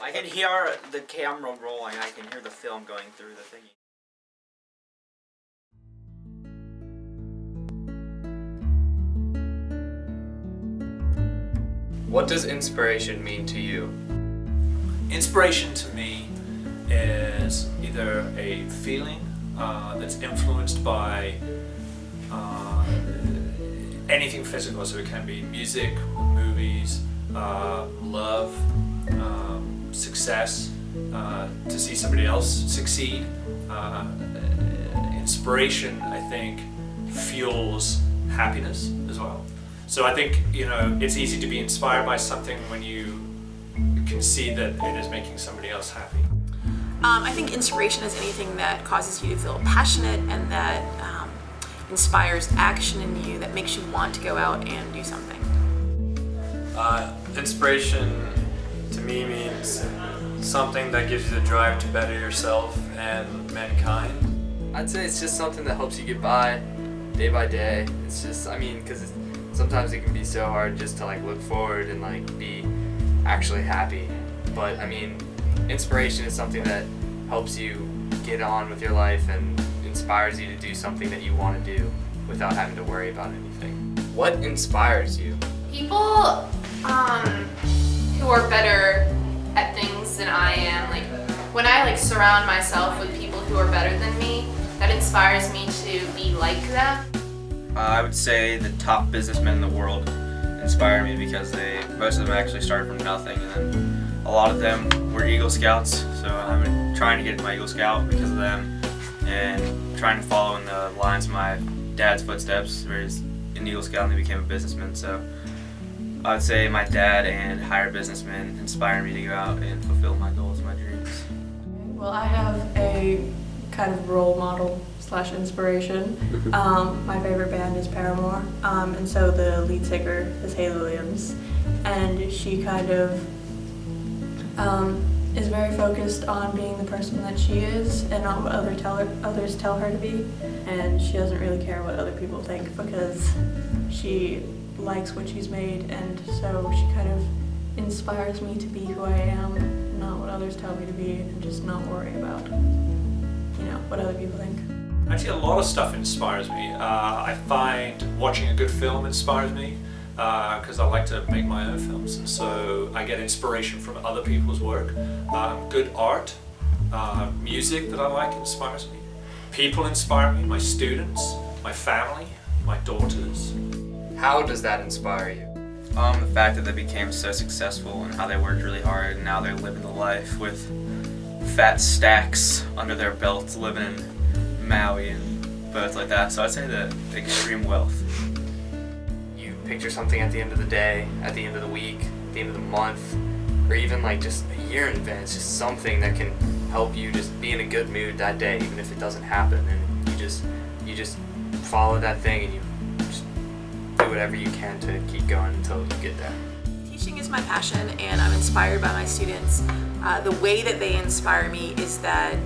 I can hear the camera rolling. I can hear the film going through the thingy. What does inspiration mean to you? Inspiration to me is either a feeling that's influenced by anything physical, so it can be music, movies, love, success, to see somebody else succeed. Inspiration, I think, fuels happiness as well. So I think, it's easy to be inspired by something when you can see that it is making somebody else happy. I think inspiration is anything that causes you to feel passionate and that inspires action in you, that makes you want to go out and do something. Inspiration to me means something that gives you the drive to better yourself and mankind. I'd say it's just something that helps you get by day. It's just, because sometimes it can be so hard just to look forward and be actually happy. But inspiration is something that helps you get on with your life and inspires you to do something that you want to do without having to worry about anything. What inspires you? People who are better at things than I am. When I surround myself with people who are better than me, that inspires me to be like them. I would say the top businessmen in the world inspire me because most of them actually started from nothing, and then a lot of them were Eagle Scouts, so I'm trying to get my Eagle Scout because of them, and trying to follow in the lines of my dad's footsteps, where he's an Eagle Scout and he became a businessman. So I would say my dad and higher businessmen inspire me to go out and fulfill my goals and my dreams. Well, I have a kind of role model / inspiration. My favorite band is Paramore, and so the lead singer is Hayley Williams, and she kind of is very focused on being the person that she is and not what others tell her to be, and she doesn't really care what other people think because she likes what she's made, and so she kind of inspires me to be who I am, not what others tell me to be, and just not worry about what other people think. Actually, a lot of stuff inspires me. I find watching a good film inspires me because I like to make my own films, and so I get inspiration from other people's work. Good art, music that I like inspires me. People inspire me, my students, my family, my daughters. How does that inspire you? The fact that they became so successful and how they worked really hard, and now they're living the life with fat stacks under their belts, living in Maui and boats like that. So I'd say the extreme wealth. You picture something at the end of the day, at the end of the week, at the end of the month, or even just a year in advance, just something that can help you just be in a good mood that day, even if it doesn't happen. And you just follow that thing and you just do whatever you can to keep going until you get there. Teaching is my passion, and I'm inspired by my students. The way that they inspire me is that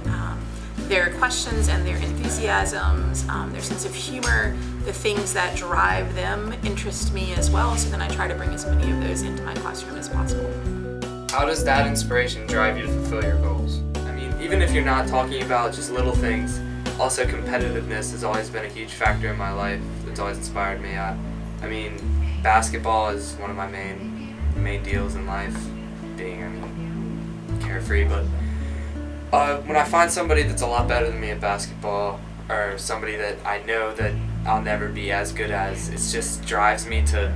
their questions and their enthusiasms, their sense of humor, the things that drive them interest me as well, so then I try to bring as many of those into my classroom as possible. How does that inspiration drive you to fulfill your goals? Even if you're not talking about just little things, also competitiveness has always been a huge factor in my life. It's always inspired me. Basketball is one of my main deals in life, being carefree, but when I find somebody that's a lot better than me at basketball, or somebody that I know that I'll never be as good as, it just drives me to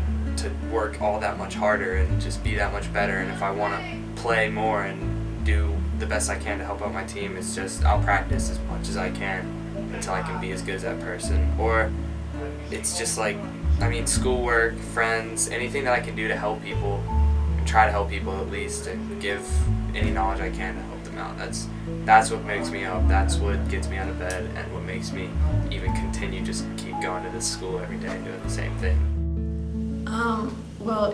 work all that much harder and just be that much better. And if I want to play more and do the best I can to help out my team, it's just I'll practice as much as I can until I can be as good as that person. Or it's just schoolwork, friends, anything that I can do to help people and try to help people at least, and give any knowledge I can to help them out. That's what makes me up. That's what gets me out of bed, and what makes me even continue just keep going to this school every day doing the same thing. Well,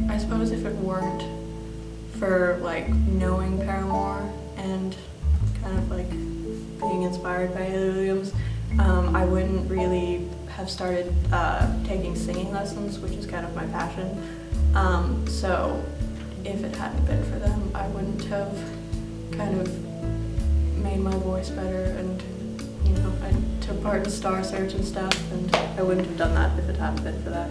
I suppose if it weren't for knowing Paramore and kind of being inspired by Hayley Williams, I wouldn't really have started taking singing lessons, which is kind of my passion. So if it hadn't been for them, I wouldn't have kind of made my voice better, and you know, I took part in Star Search and stuff, and I wouldn't have done that if it hadn't been for that.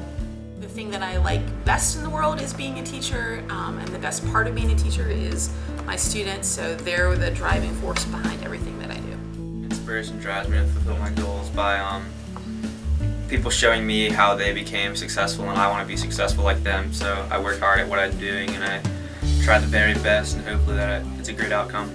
The thing that I like best in the world is being a teacher, and the best part of being a teacher is my students, so they're the driving force behind everything that I do. Inspiration drives me to fulfill my goals by people showing me how they became successful, and I want to be successful like them. So I work hard at what I'm doing, and I try the very best, and hopefully that it's a great outcome.